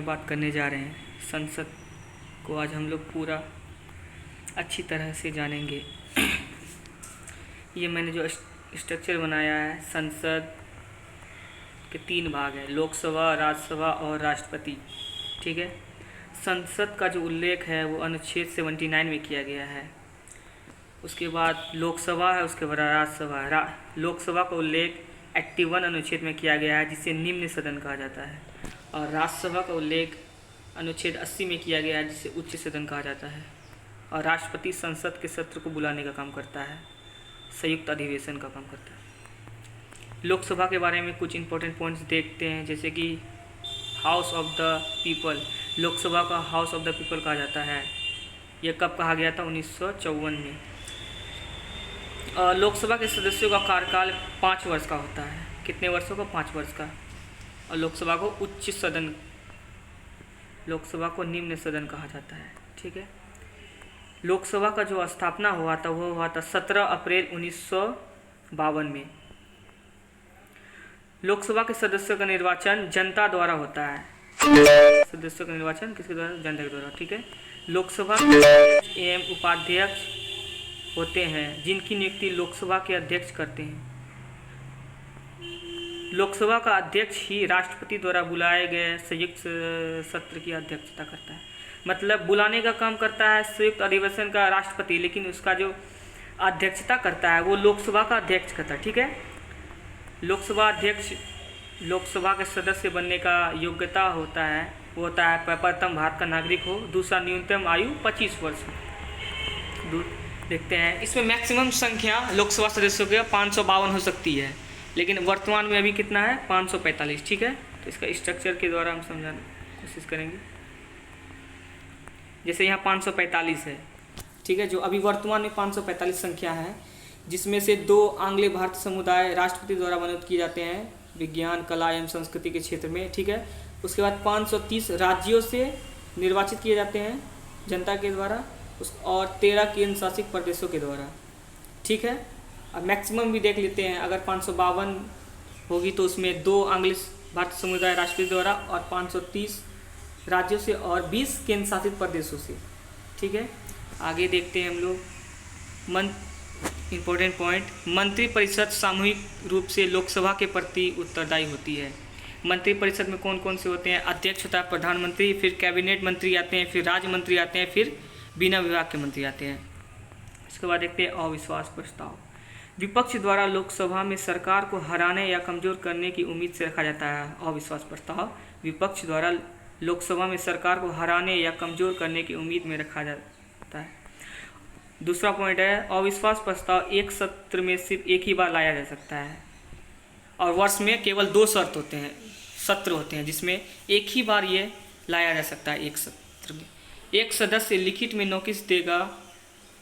बात करने जा रहे हैं। संसद को आज हम लोग पूरा अच्छी तरह से जानेंगे। ये मैंने जो स्ट्रक्चर बनाया है, संसद के 3 भाग हैं, लोकसभा, राज्यसभा और राष्ट्रपति। ठीक है। संसद का जो उल्लेख है वो अनुच्छेद 79 में किया गया है। उसके बाद लोकसभा है, उसके बाद राज्यसभा है। लोकसभा का उल्लेख 81 अनुच्छेद में किया गया है, जिसे निम्न सदन कहा जाता है। और राज्यसभा का उल्लेख अनुच्छेद 80 में किया गया है, जिसे उच्च सदन कहा जाता है। और राष्ट्रपति संसद के सत्र को बुलाने का काम करता है, संयुक्त अधिवेशन का काम करता है। लोकसभा के बारे में कुछ इंपॉर्टेंट पॉइंट्स देखते हैं, जैसे कि house of the people. Lok Sabha का हाउस ऑफ द पीपल कहा जाता है। यह कब कहा गया था? 1954 में। लोकसभा के सदस्यों का कार्यकाल 5 वर्ष का होता है। कितने वर्षों का? 5 वर्ष का। और लोकसभा को उच्च सदन, लोकसभा को निम्न सदन कहा जाता है। ठीक है। लोकसभा का जो स्थापना हुआ था वो हुआ था 17 अप्रैल 1952 में। लोकसभा के सदस्यों का निर्वाचन जनता द्वारा होता है। सदस्यों का निर्वाचन किसके द्वारा? जनता के द्वारा। ठीक है। लोकसभा एवं उपाध्यक्ष होते हैं, जिनकी नियुक्ति लोकसभा के अध्यक्ष करते हैं। लोकसभा का अध्यक्ष ही राष्ट्रपति द्वारा बुलाए गए संयुक्त सत्र की अध्यक्षता करता है। मतलब बुलाने का काम करता है संयुक्त अधिवेशन का राष्ट्रपति, लेकिन उसका जो अध्यक्षता करता है वो लोकसभा का अध्यक्ष करता है। ठीक है। लोकसभा अध्यक्ष लोकसभा के सदस्य बनने का योग्यता होता है, वो होता है प्रथम भारत का नागरिक हो, दूसरा न्यूनतम आयु 25 वर्ष हो। देखते हैं इसमें मैक्सिमम संख्या लोकसभा सदस्यों के 552 हो सकती है, लेकिन वर्तमान में अभी कितना है? 545। ठीक है। तो इसका स्ट्रक्चर के द्वारा हम समझाने की कोशिश करेंगे। जैसे यहाँ 545 है। ठीक है। जो अभी वर्तमान में 545 संख्या है, जिसमें से 2 आंग्ल भारतीय समुदाय राष्ट्रपति द्वारा मनोनीत किए जाते हैं विज्ञान, कला एवं संस्कृति के क्षेत्र में। ठीक है। उसके बाद 530 राज्यों से निर्वाचित किए जाते हैं जनता के द्वारा, और 13 केंद्र शासित प्रदेशों के द्वारा। ठीक है। अब मैक्सिमम भी देख लेते हैं। अगर 552 होगी तो उसमें 2 आंग्ल भारतीय समुदाय राष्ट्रपति द्वारा और 530 राज्यों से और 20 केंद्र शासित प्रदेशों से। ठीक है। आगे देखते हैं हम लोग इम्पोर्टेंट पॉइंट। मंत्रिपरिषद सामूहिक रूप से लोकसभा के प्रति उत्तरदायी होती है। मंत्रिपरिषद में कौन कौन से होते हैं? अध्यक्ष होता है प्रधानमंत्री, फिर कैबिनेट मंत्री आते हैं, फिर राज्य मंत्री आते हैं, फिर बिना विभाग के मंत्री आते हैं। इसके बाद देखते हैं अविश्वास प्रस्ताव। विपक्ष द्वारा लोकसभा में सरकार को हराने या कमजोर करने की उम्मीद से रखा जाता है अविश्वास प्रस्ताव। विपक्ष द्वारा लोकसभा में सरकार को हराने या कमजोर करने की उम्मीद में रखा जाता है। दूसरा पॉइंट है अविश्वास प्रस्ताव एक सत्र में सिर्फ एक ही बार लाया जा सकता है, और वर्ष में केवल 2 सत्र होते हैं जिसमें एक ही बार ये लाया जा सकता है एक सत्र में। एक सदस्य लिखित में नोटिस देगा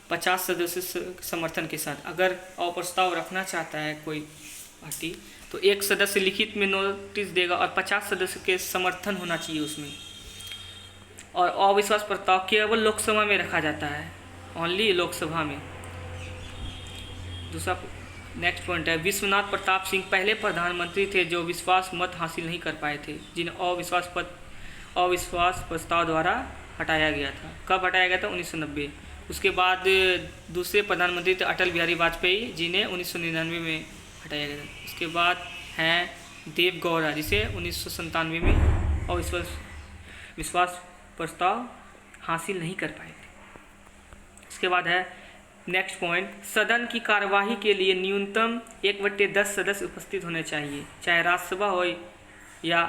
50 सदस्य समर्थन के साथ। अगर अप्रस्ताव रखना चाहता है कोई पार्टी तो एक सदस्य लिखित में नोटिस देगा और 50 सदस्य के समर्थन होना चाहिए उसमें। और अविश्वास प्रस्ताव केवल लोकसभा में रखा जाता है, ओनली लोकसभा में। दूसरा नेक्स्ट पॉइंट है विश्वनाथ प्रताप सिंह पहले प्रधानमंत्री थे जो विश्वास मत हासिल नहीं कर पाए थे, जिन्हें अविश्वास प्रस्ताव द्वारा हटाया गया था। कब हटाया गया था? 1990। उसके बाद दूसरे प्रधानमंत्री थे अटल बिहारी वाजपेयी, जिन्हें 1999 में हटाया गया था। उसके बाद हैं देव गौड़ा, जिसे 1997 में अविश्वास प्रस्ताव हासिल नहीं कर पाए थे। इसके बाद है नेक्स्ट पॉइंट सदन की कार्यवाही के लिए न्यूनतम 1/10 सदस्य उपस्थित होने चाहिए, चाहे राज्यसभा हो या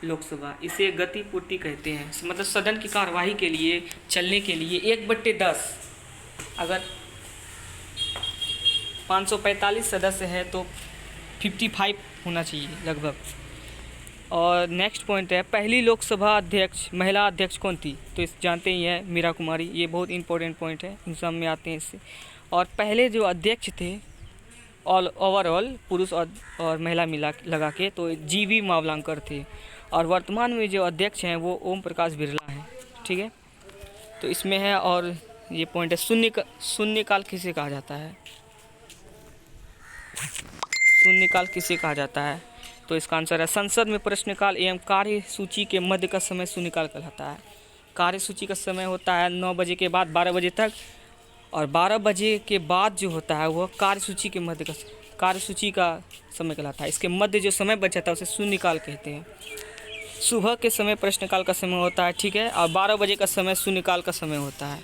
लोकसभा। इसे गति पूर्ति कहते हैं। मतलब सदन की कार्यवाही के लिए चलने के लिए 1/10, अगर 545 सदस्य है तो 55 होना चाहिए लगभग। और नेक्स्ट पॉइंट है पहली लोकसभा अध्यक्ष महिला अध्यक्ष कौन थी? तो इस जानते ही हैं मीरा कुमारी। ये बहुत इंपॉर्टेंट पॉइंट है, एग्जाम में आते हैं इससे। और पहले जो अध्यक्ष थे ओवरऑल पुरुष और महिला मिला लगा के तो GV मावलंकर थे। और वर्तमान में जो अध्यक्ष हैं वो ओम प्रकाश बिरला हैं। ठीक है। तो इसमें है। और ये पॉइंट है शून्यकाल किसे कहा जाता है? शून्यकाल किसे कहा जाता है? तो इसका आंसर है संसद में प्रश्नकाल एवं कार्य सूची के मध्य का समय शून्यकाल कहलाता है। कार्य सूची का समय होता है 9 बजे के बाद 12 बजे तक, और 12 बजे के बाद जो होता है वह कार्य सूची के मध्य का समय कहलाता है। इसके मध्य जो समय बचा था उसे शून्यकाल कहते हैं। सुबह के समय प्रश्नकाल का समय होता है, ठीक है, और 12 बजे का समय शून्यकाल का समय होता है।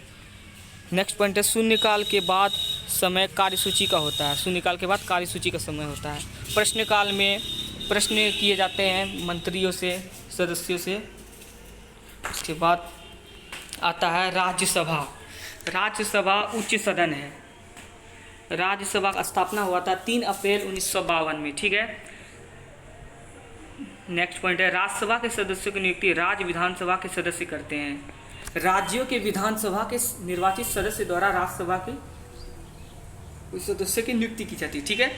नेक्स्ट पॉइंट है शून्यकाल के बाद समय कार्यसूची का होता है। शून्यकाल के बाद कार्यसूची का समय होता है। प्रश्नकाल में प्रश्न किए जाते हैं मंत्रियों से, सदस्यों से। उसके बाद आता है राज्यसभा। राज्यसभा उच्च सदन है। राज्यसभा का स्थापना हुआ था 3 अप्रैल 1952 में, ठीक है। नेक्स्ट पॉइंट है राज्यसभा के सदस्यों की नियुक्ति राज्य विधानसभा के सदस्य करते हैं। राज्यों के विधानसभा के निर्वाचित सदस्य द्वारा राज्यसभा के सदस्य की नियुक्ति की जाती है, ठीक है।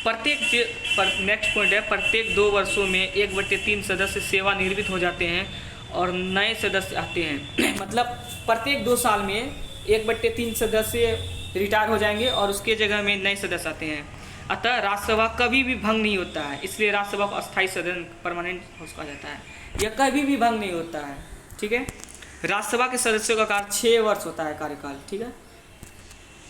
नेक्स्ट पॉइंट है प्रत्येक 2 वर्षों में 1/3 सदस्य सेवानिवृत्त हो जाते हैं और नए सदस्य आते हैं। मतलब प्रत्येक 2 साल में 1/3 सदस्य रिटायर हो जाएंगे और उसके जगह में नए सदस्य आते हैं। अतः राज्यसभा कभी भी भंग नहीं होता है, इसलिए राज्यसभा को अस्थायी सदन, परमानेंट हाउस कहा जाता है। यह कभी भी भंग नहीं होता है, ठीक है। राज्यसभा के सदस्यों का कार्य 6 वर्ष होता है कार्यकाल, ठीक है।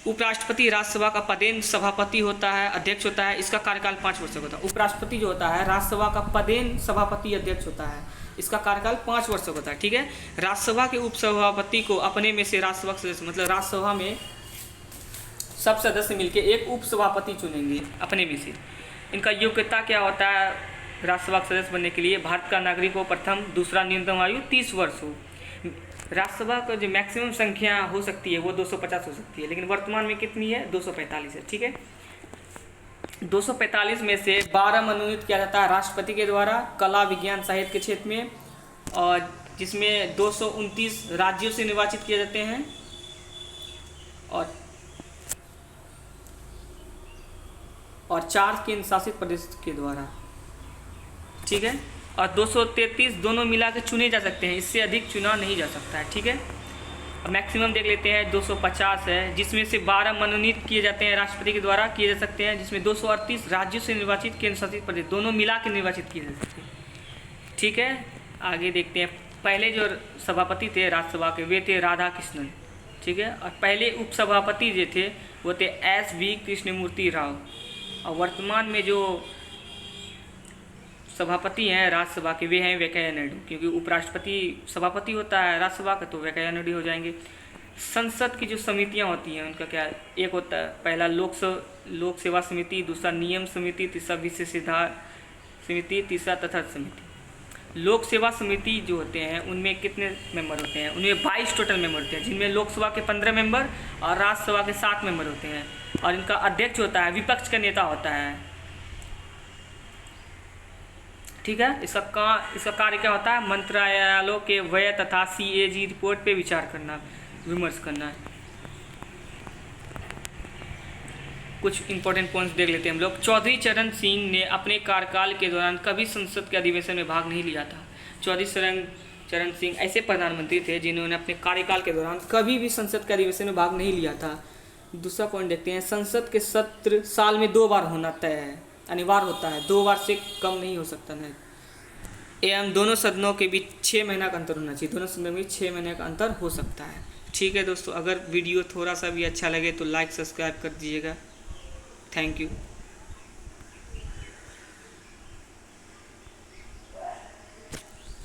उपराष्ट्रपति राज्यसभा का पदेन सभापति होता है, अध्यक्ष होता है। इसका कार्यकाल 5 वर्ष का होता है। उपराष्ट्रपति जो होता है राज्यसभा का पदेन सभापति अध्यक्ष होता है। इसका कार्यकाल 5 वर्ष का होता है, ठीक है। राज्यसभा के उपसभापति को अपने में से राज्यसभा के सदस्य, मतलब राज्यसभा में सब सदस्य मिलकर एक उपसभापति चुनेंगे अपने में से। इनका योग्यता क्या होता है राज्यसभा के सदस्य बनने के लिए? भारत का नागरिक हो प्रथम, दूसरा न्यूनतम आयु 30 वर्ष हो। राज्यसभा का जो मैक्सिमम संख्या हो सकती है वो 250 हो सकती है, लेकिन वर्तमान में कितनी है? 245 है, ठीक है। 245 में से 12 मनोनीत किया जाता है राष्ट्रपति के द्वारा कला, विज्ञान, साहित्य के क्षेत्र में, और जिसमें 229 राज्यों से निर्वाचित किए जाते हैं और 4 केंद्र शासित प्रदेश के द्वारा, ठीक है। और 233 दोनों मिला के चुने जा सकते हैं, इससे अधिक चुना नहीं जा सकता है, ठीक है। अब मैक्सिमम देख लेते हैं 250 है, जिसमें से 12 मनोनीत किए जाते हैं राष्ट्रपति के द्वारा किए जा सकते हैं, जिसमें 238 राज्यों से निर्वाचित केंद्र शासित प्रदेश दोनों मिला के निर्वाचित किए जा सकते हैं, ठीक है। आगे देखते हैं पहले जो सभापति थे राज्यसभा के वे थे राधा कृष्णन, ठीक है। और पहले उपसभापति जो थे वो थे SV कृष्णमूर्ति राव। और वर्तमान में जो सभापति हैं राज्यसभा के वे हैं वेंकैया नायडू, क्योंकि उपराष्ट्रपति सभापति होता है राज्यसभा का, तो वेंकैया नायडू हो जाएंगे। संसद की जो समितियां होती हैं उनका क्या, एक होता है पहला लोक सेवा समिति, दूसरा नियम समिति, तीसरा विशेषाधिकार समिति, तीसरा तथ्य समिति। लोक सेवा समिति जो होते हैं उनमें कितने मेंबर होते हैं? उनमें 22 टोटल मेंबर होते हैं, जिनमें लोकसभा के 15 मेंबर और राज्यसभा के 7 मेंबर होते हैं। और इनका अध्यक्ष होता है विपक्ष का नेता होता है, ठीक है। इसका कार्य क्या होता है? मंत्रालयों के व्यय तथा CAG रिपोर्ट पे विचार करना, विमर्श करना। कुछ इंपॉर्टेंट पॉइंट्स देख लेते हैं हम लोग। चौधरी चरण सिंह ने अपने कार्यकाल के दौरान कभी संसद के अधिवेशन में भाग नहीं लिया था। चौधरी चरण सिंह ऐसे प्रधानमंत्री थे जिन्होंने अपने कार्यकाल के दौरान कभी भी संसद के अधिवेशन में भाग नहीं लिया था। दूसरा पॉइंट देखते हैं, संसद के सत्र साल में 2 बार होना तय है, अनिवार्य होता है, 2 बार से कम नहीं हो सकता है। एवं दोनों सदनों के बीच 6 महीना का अंतर होना चाहिए, दोनों सदनों के बीच 6 महीने का अंतर हो सकता है, ठीक है दोस्तों। अगर वीडियो थोड़ा सा भी अच्छा लगे तो लाइक सब्सक्राइब कर दीजिएगा। Thank you.